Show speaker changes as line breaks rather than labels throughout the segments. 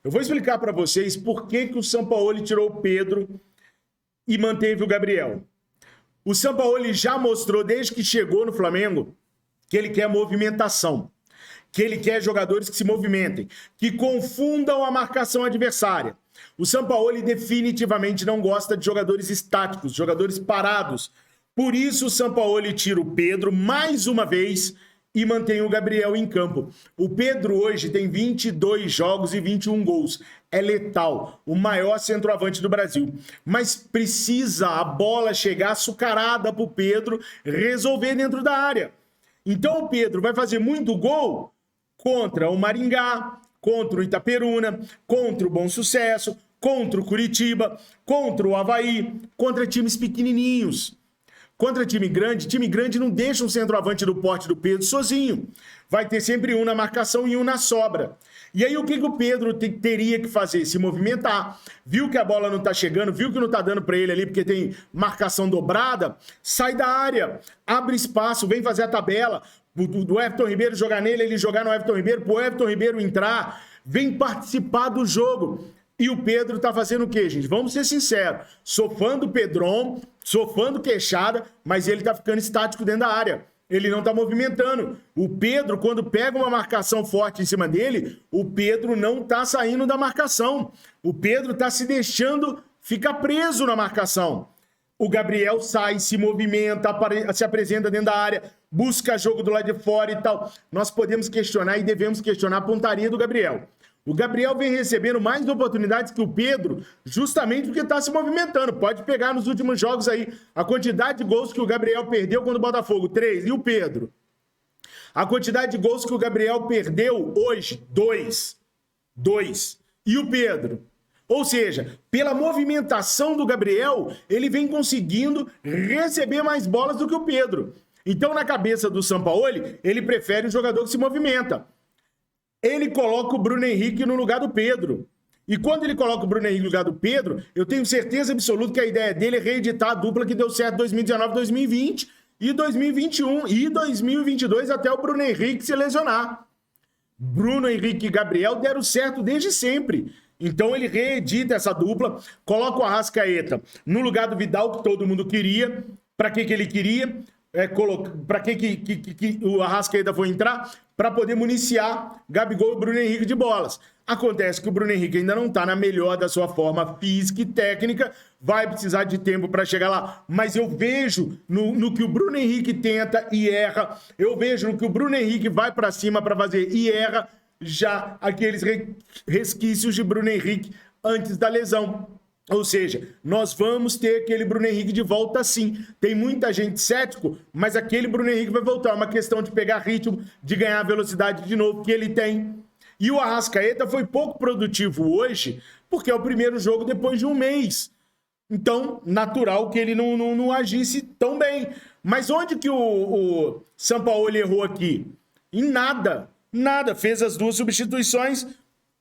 Eu vou explicar para vocês por que o Sampaoli tirou o Pedro e manteve o Gabriel. O Sampaoli já mostrou desde que chegou no Flamengo que ele quer movimentação, que ele quer jogadores que se movimentem, que confundam a marcação adversária. O Sampaoli definitivamente não gosta de jogadores estáticos, jogadores parados. Por isso o Sampaoli tira o Pedro mais uma vez e mantém o Gabriel em campo. O Pedro hoje tem 22 jogos e 21 gols. É letal, o maior centroavante do Brasil. Mas precisa a bola chegar açucarada para o Pedro resolver dentro da área. Então o Pedro vai fazer muito gol contra o Maringá, contra o Itaperuna, contra o Bom Sucesso, contra o Curitiba, contra o Avaí, contra times pequenininhos. Contra time grande não deixa um centroavante do porte do Pedro sozinho. Vai ter sempre um na marcação e um na sobra. E aí o que o Pedro teria que fazer? Se movimentar. Viu que a bola não tá chegando, viu que não tá dando para ele ali porque tem marcação dobrada? Sai da área, abre espaço, vem fazer a tabela. Do Everton Ribeiro jogar nele, ele jogar no Everton Ribeiro, pro Everton Ribeiro entrar. Vem participar do jogo. E o Pedro tá fazendo o quê, gente? Vamos ser sinceros. Sou fã do Pedron, sou fã do Queixada, mas ele tá ficando estático dentro da área. Ele não tá movimentando. O Pedro, quando pega uma marcação forte em cima dele, o Pedro não tá saindo da marcação. O Pedro tá se deixando ficar preso na marcação. O Gabriel sai, se movimenta, se apresenta dentro da área, busca jogo do lado de fora e tal. Nós podemos questionar e devemos questionar a pontaria do Gabriel. O Gabriel vem recebendo mais oportunidades que o Pedro, justamente porque está se movimentando. Pode pegar nos últimos jogos aí a quantidade de gols que o Gabriel perdeu quando o Botafogo, 3. E o Pedro? A quantidade de gols que o Gabriel perdeu hoje, 2. E o Pedro? Ou seja, pela movimentação do Gabriel, ele vem conseguindo receber mais bolas do que o Pedro. Então, na cabeça do Sampaoli, ele prefere um jogador que se movimenta. Ele coloca o Bruno Henrique no lugar do Pedro. E quando ele coloca o Bruno Henrique no lugar do Pedro, eu tenho certeza absoluta que a ideia dele é reeditar a dupla que deu certo em 2019, 2020 e 2021 e 2022 até o Bruno Henrique se lesionar. Bruno Henrique e Gabriel deram certo desde sempre. Então ele reedita essa dupla, coloca o Arrascaeta no lugar do Vidal, que todo mundo queria. Para que ele queria? Para que o Arrascaeta foi entrar? Para poder municiar Gabigol e Bruno Henrique de bolas. Acontece que o Bruno Henrique ainda não está na melhor da sua forma física e técnica, vai precisar de tempo para chegar lá. Mas eu vejo no que o Bruno Henrique tenta e erra, eu vejo no que o Bruno Henrique vai para cima para fazer e erra, já aqueles resquícios de Bruno Henrique antes da lesão. Ou seja, nós vamos ter aquele Bruno Henrique de volta sim. Tem muita gente cético, mas aquele Bruno Henrique vai voltar. É uma questão de pegar ritmo, de ganhar velocidade de novo, que ele tem. E o Arrascaeta foi pouco produtivo hoje, porque é o primeiro jogo depois de um mês. Então, natural que ele não agisse tão bem. Mas onde que o Sampaoli errou aqui? Em nada. Nada. Fez as duas substituições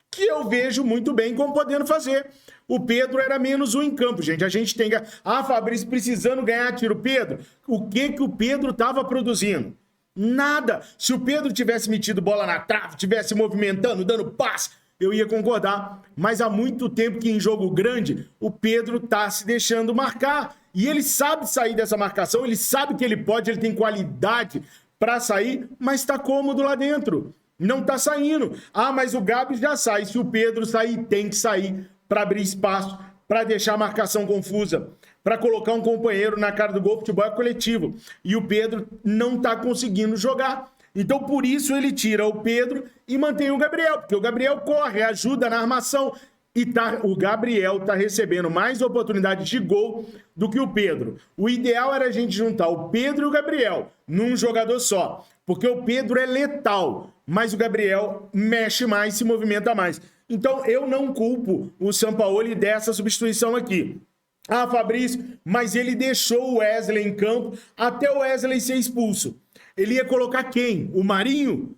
que eu vejo muito bem como podendo fazer. O Pedro era menos um em campo, gente. A gente tem que... Fabrício precisando ganhar, tira o Pedro. O que o Pedro estava produzindo? Nada. Se o Pedro tivesse metido bola na trave, tivesse movimentando, dando passe, eu ia concordar. Mas há muito tempo que em jogo grande, o Pedro tá se deixando marcar. E ele sabe sair dessa marcação, ele sabe que ele pode, ele tem qualidade para sair, mas está cômodo lá dentro. Não tá saindo. Mas o Gabi já sai. Se o Pedro sair, tem que sair para abrir espaço, para deixar a marcação confusa, para colocar um companheiro na cara do gol. Futebol é coletivo. E o Pedro não tá conseguindo jogar. Então, por isso, ele tira o Pedro e mantém o Gabriel, porque o Gabriel corre, ajuda na armação. E o Gabriel tá recebendo mais oportunidades de gol do que o Pedro. O ideal era a gente juntar o Pedro e o Gabriel num jogador só, porque o Pedro é letal, mas o Gabriel mexe mais, se movimenta mais. Então, eu não culpo o Sampaoli dessa substituição aqui. Fabrício, mas ele deixou o Wesley em campo até o Wesley ser expulso. Ele ia colocar quem? O Marinho?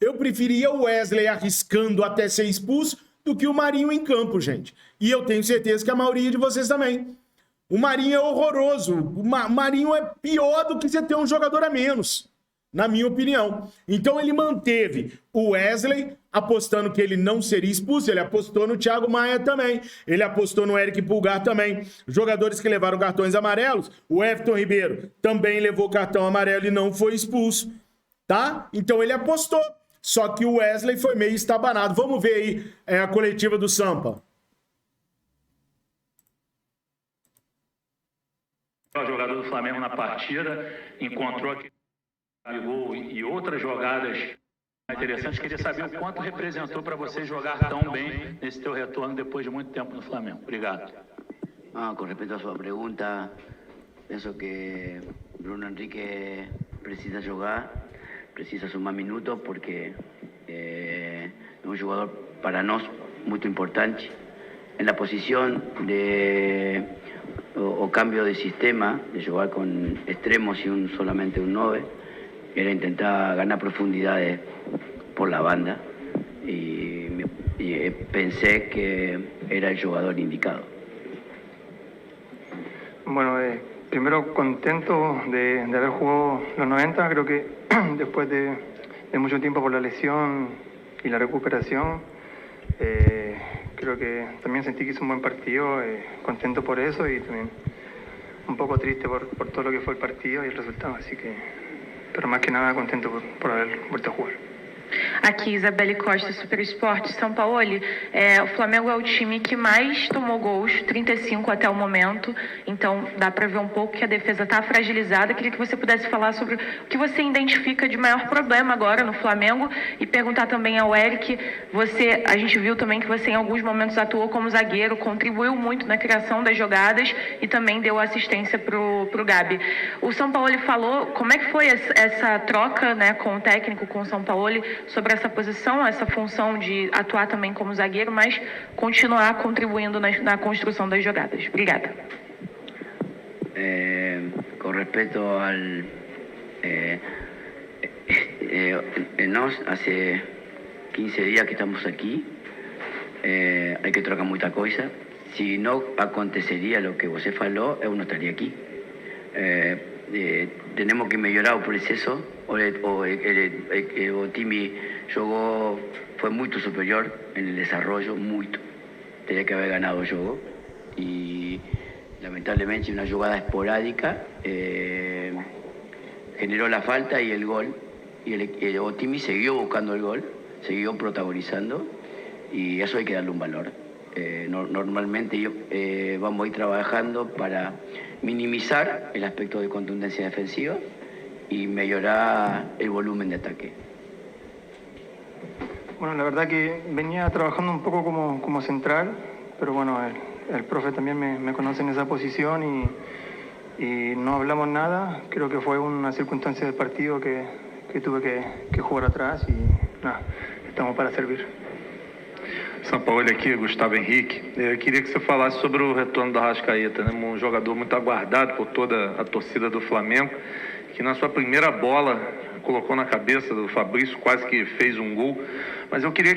Eu preferia o Wesley arriscando até ser expulso do que o Marinho em campo, gente. E eu tenho certeza que a maioria de vocês também. O Marinho é horroroso. O Marinho é pior do que você ter um jogador a menos, na minha opinião. Então ele manteve o Wesley apostando que ele não seria expulso, ele apostou no Thiago Maia também, ele apostou no Eric Pulgar também. Jogadores que levaram cartões amarelos, o Everton Ribeiro também levou cartão amarelo e não foi expulso, tá? Então ele apostou, só que o Wesley foi meio estabanado. Vamos ver aí a coletiva do Sampa.
O jogador do Flamengo na partida encontrou aquele gol e outras jogadas interessantes. Queria saber o quanto representou para você jogar tão bem nesse teu retorno depois de muito tempo no Flamengo. Obrigado.
Con respecto a su pregunta, pienso que Bruno Henrique precisa jugar, precisa sumar minutos porque es un jugador para nosotros muy importante. En la posición o cambio de sistema, de jugar con extremos y solamente un 9, era intentar ganar profundidades por la banda y pensé que era el jugador indicado.
Bueno, primero contento de haber jugado los 90, creo que después de mucho tiempo por la lesión y la recuperación, creo que también sentí que hice un buen partido, contento por eso y también un poco triste por todo lo que fue el partido y el resultado, así que, pero más que nada contento por haber vuelto a jugar.
Aqui, Isabelle Costa, Super Esporte. Sampaoli, o Flamengo é o time que mais tomou gols, 35 até o momento, então dá para ver um pouco que a defesa está fragilizada. Queria que você pudesse falar sobre o que você identifica de maior problema agora no Flamengo e perguntar também ao Eric, a gente viu também que você em alguns momentos atuou como zagueiro, contribuiu muito na criação das jogadas e também deu assistência pro Gabi. O Sampaoli falou, como é que foi essa troca, né, com o técnico, com o Sampaoli, sobre essa posição, essa função de atuar também como zagueiro, mas continuar contribuindo na construção das jogadas. Obrigada.
Con respecto al... nós, hace 15 días que estamos aquí, hay que trocar mucha cosa. Si no acontecería lo que você falou, eu não estaria aquí. Tenemos que mejorar el proceso. O time jugó, fue muy superior en el desarrollo, mucho. Tenía que haber ganado el juego y lamentablemente una jugada esporádica generó la falta y el gol, y el Otimi siguió buscando el gol, siguió protagonizando y eso hay que darle un valor. Normalmente vamos a ir trabajando para minimizar el aspecto de contundencia defensiva y mejorar el volumen de ataque.
Bueno, la verdad que venía trabajando un poco como central, pero bueno, el profe también me conoce en esa posición y no hablamos nada. Creo que fue una circunstancia del partido que tuve que jugar atrás y nada, estamos para servir.
Sampaoli aqui, Gustavo Henrique. Eu queria que você falasse sobre o retorno do Arrascaeta, né? Um jogador muito aguardado por toda a torcida do Flamengo, que na sua primeira bola colocou na cabeça do Fabrício, quase que fez um gol. Mas eu queria